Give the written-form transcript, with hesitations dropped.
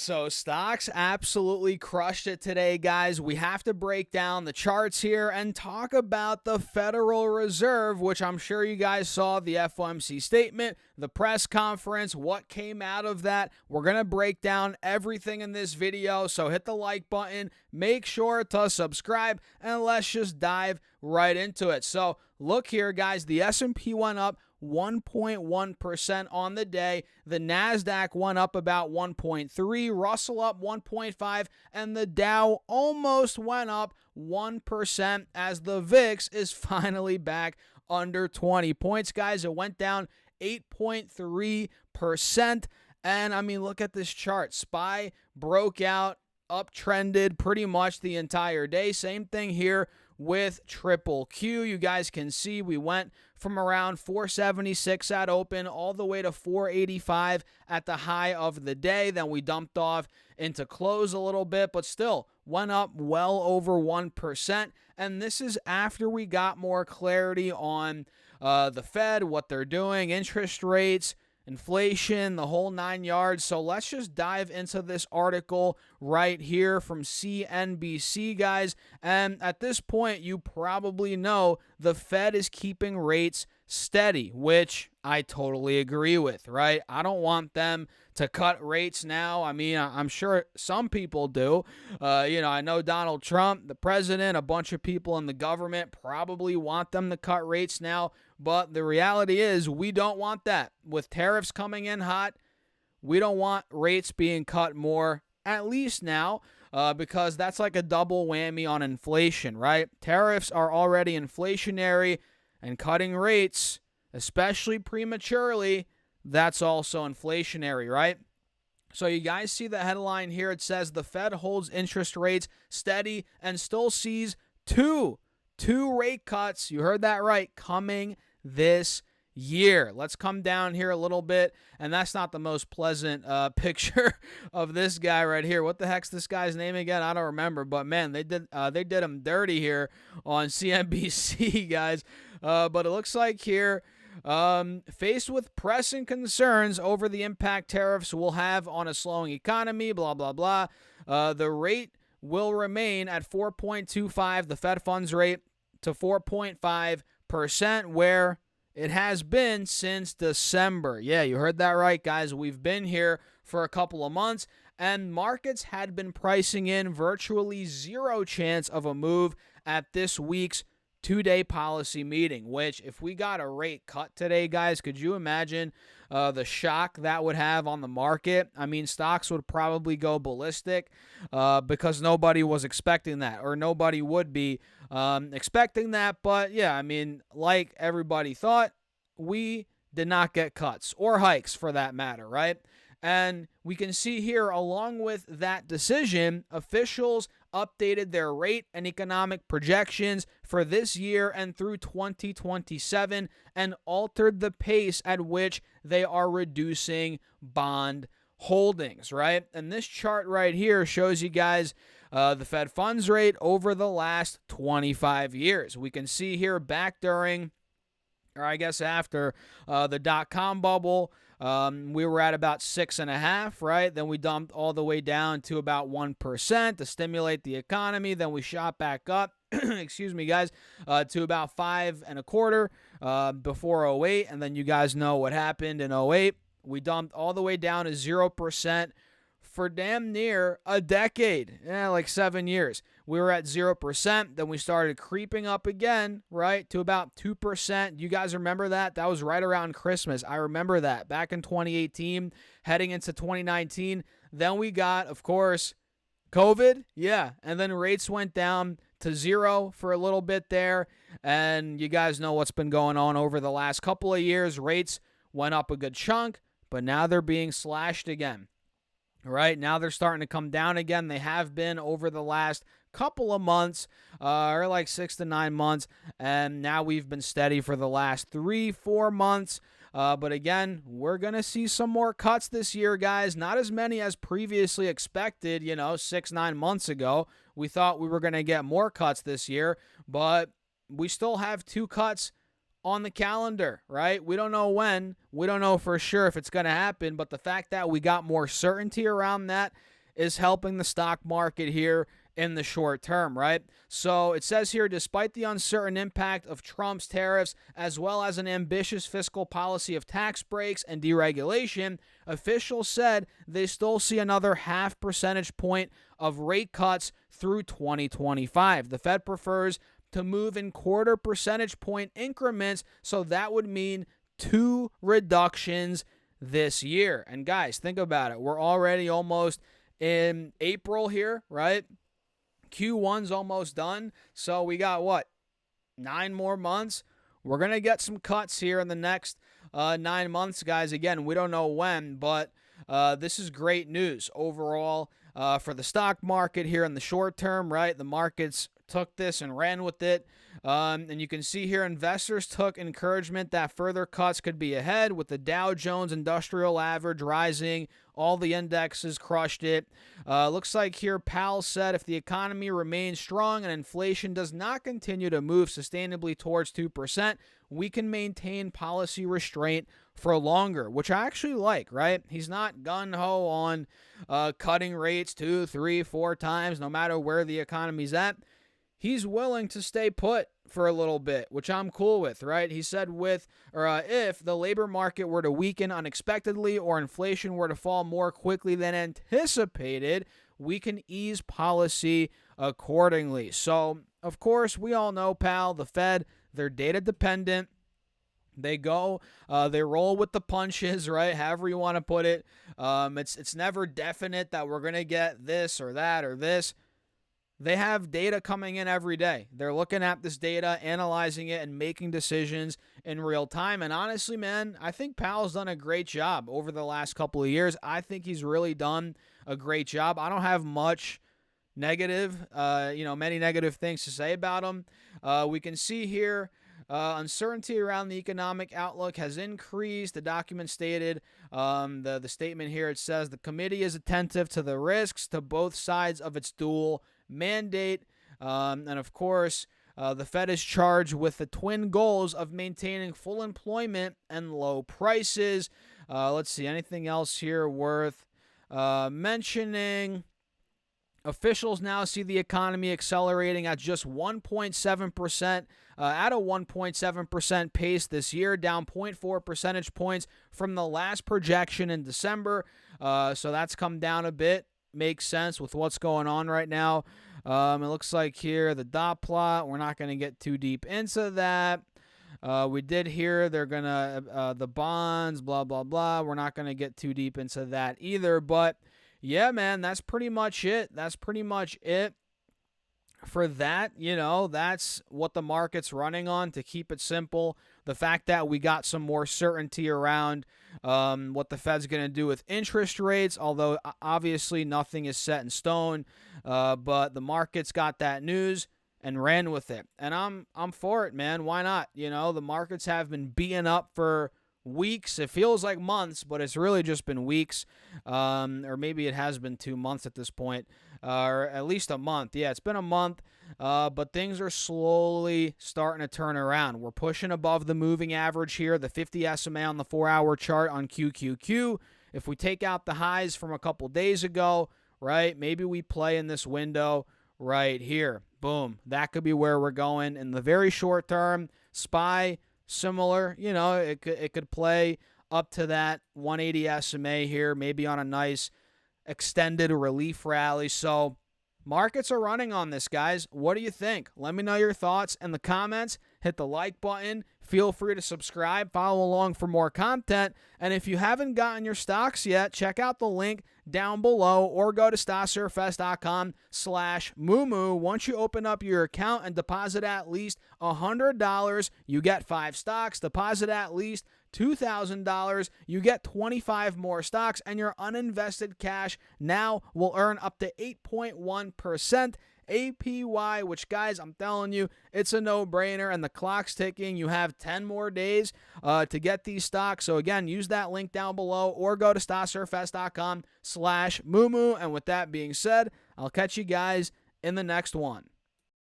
So stocks absolutely crushed it today, guys. We have to break down the charts here and talk about the Federal Reserve, which I'm sure you guys saw the FOMC statement, the press conference, what came out of that. We're going to break down everything in this video, so hit the like button, make sure to subscribe, and let's just dive right into it. So look here, guys, the S&P went up 1.1% on the day. The NASDAQ went up about 1.3%, Russell up 1.5%, and the Dow almost went up 1% as the VIX is finally back under 20 points, guys. It went down 8.3%. And I mean, look at this chart. SPY broke out, uptrended pretty much the entire day. Same thing here with Triple Q. You guys can see we went from around 476 at open all the way to 485 at the high of the day. Then we dumped off into close a little bit, but still went up well over 1%. And this is after we got more clarity on the Fed, what they're doing, interest rates, inflation, the whole 9 yards. So let's just dive into this article right here from CNBC, guys. And at this point, you probably know the Fed is keeping rates steady, which I totally agree with, right? I don't want them to cut rates now. I mean, I'm sure some people do. I know Donald Trump, the president, a bunch of people in the government probably want them to cut rates now. But the reality is we don't want that. With tariffs coming in hot, we don't want rates being cut more, at least now, because that's like a double whammy on inflation, right? Tariffs are already inflationary, and cutting rates, especially prematurely, that's also inflationary, right? So you guys see the headline here. It says the Fed holds interest rates steady and still sees two rate cuts. You heard that right, coming this year. Let's come down here a little bit, and that's not the most pleasant picture of this guy right here. What the heck's this guy's name again? I don't remember, but man, they did him dirty here on CNBC, guys. But it looks like here, faced with pressing concerns over the impact tariffs will have on a slowing economy, blah, blah, blah. The rate will remain at 4.25, the Fed funds rate, to 4.5%, where it has been since December. Yeah, you heard that right, guys. We've been here for a couple of months, and markets had been pricing in virtually zero chance of a move at this week's two-day policy meeting, which if we got a rate cut today, guys, could you imagine the shock that would have on the market? I mean, stocks would probably go ballistic because nobody was expecting that, or nobody would be expecting that. But yeah, I mean, like everybody thought, we did not get cuts or hikes for that matter, right? And we can see here, along with that decision, officials updated their rate and economic projections for this year and through 2027 and altered the pace at which they are reducing bond holdings, right? And this chart right here shows you guys the Fed funds rate over the last 25 years. We can see here back during, or I guess after the dot-com bubble, we were at about 6.5, right? Then we dumped all the way down to about 1% to stimulate the economy. Then we shot back up, excuse me, guys, to about 5.25 before '08. And then you guys know what happened in '08. We dumped all the way down to 0% for damn near a decade, like 7 years. We were at 0%. Then we started creeping up again, right, to about 2%. You guys remember that? That was right around Christmas. I remember that back in 2018, heading into 2019. Then we got, of course, COVID. Yeah. And then rates went down to zero for a little bit there. And you guys know what's been going on over the last couple of years. Rates went up a good chunk, but now they're being slashed again. Right now they're starting to come down again. They have been over the last couple of months, or like 6 to 9 months, and now we've been steady for the last 3-4 months. But again, we're going to see some more cuts this year, guys. Not as many as previously expected, 6-9 months ago. We thought we were going to get more cuts this year, but we still have 2 cuts on the calendar, right? We don't know when. We don't know for sure if it's going to happen, but the fact that we got more certainty around that is helping the stock market here in the short term, right? So it says here, despite the uncertain impact of Trump's tariffs, as well as an ambitious fiscal policy of tax breaks and deregulation, officials said they still see another 0.5 percentage point of rate cuts through 2025. The Fed prefers to move in 0.25 percentage point increments, so that would mean 2 reductions this year. And guys, think about it. We're already almost in April here, right? Q1's almost done. So we got what? 9 more months. We're going to get some cuts here in the next 9 months, guys. Again, we don't know when, but this is great news overall for the stock market here in the short term, right? The markets took this and ran with it. And you can see here investors took encouragement that further cuts could be ahead, with the Dow Jones Industrial Average rising. All the indexes crushed it. Looks like here Powell said if the economy remains strong and inflation does not continue to move sustainably towards 2%, we can maintain policy restraint for longer, which I actually like, right? He's not gung-ho on cutting rates 2, 3, 4 times, no matter where the economy's at. He's willing to stay put for a little bit, which I'm cool with, right? He said if the labor market were to weaken unexpectedly or inflation were to fall more quickly than anticipated, we can ease policy accordingly. So, of course, we all know, pal, the Fed, they're data dependent. They roll with the punches, right? However you want to put it. It's never definite that we're going to get this or that or this. They have data coming in every day. They're looking at this data, analyzing it, and making decisions in real time. And honestly, man, I think Powell's done a great job over the last couple of years. I think he's really done a great job. I don't have much negative, many negative things to say about him. We can see here uncertainty around the economic outlook has increased. The document stated, the statement here, it says the committee is attentive to the risks to both sides of its dual mandate. And of course, the Fed is charged with the twin goals of maintaining full employment and low prices. Let's see, anything else here worth mentioning? Officials now see the economy accelerating at just 1.7%, at a 1.7% pace this year, down 0.4 percentage points from the last projection in December. So that's come down a bit. Makes sense with what's going on right now. It looks like here the dot plot, we're not going to get too deep into that. We did hear they're going to, the bonds, blah, blah, blah. We're not going to get too deep into that either. But yeah, man, that's pretty much it. That's pretty much it for that. That's what the market's running on, to keep it simple. The fact that we got some more certainty around what the Fed's going to do with interest rates, although obviously nothing is set in stone, but the market's got that news and ran with it. And I'm for it, man. Why not? The markets have been beaten up for weeks. It feels like months, but it's really just been weeks, or maybe it has been 2 months at this point, or at least a month. Yeah, it's been a month, but things are slowly starting to turn around. We're pushing above the moving average here, the 50 SMA on the 4-hour chart on QQQ. If we take out the highs from a couple days ago, right, maybe we play in this window right here. Boom. That could be where we're going in the very short term. SPY, similar, it could play up to that 180 SMA here, maybe on a nice extended relief rally. So markets are running on this, guys. What do you think? Let me know your thoughts in the comments. Hit the like button. Feel free to subscribe, follow along for more content. And if you haven't gotten your stocks yet, check out the link down below or go to stasurfest.com/moo. Once you open up your account and deposit at least $100, you get 5 stocks. Deposit at least $2,000, you get 25 more stocks, and your uninvested cash now will earn up to 8.1% APY, which, guys, I'm telling you, it's a no-brainer, and the clock's ticking. You have 10 more days to get these stocks. So, again, use that link down below or go to stasurfest.com/moo. And with that being said, I'll catch you guys in the next one.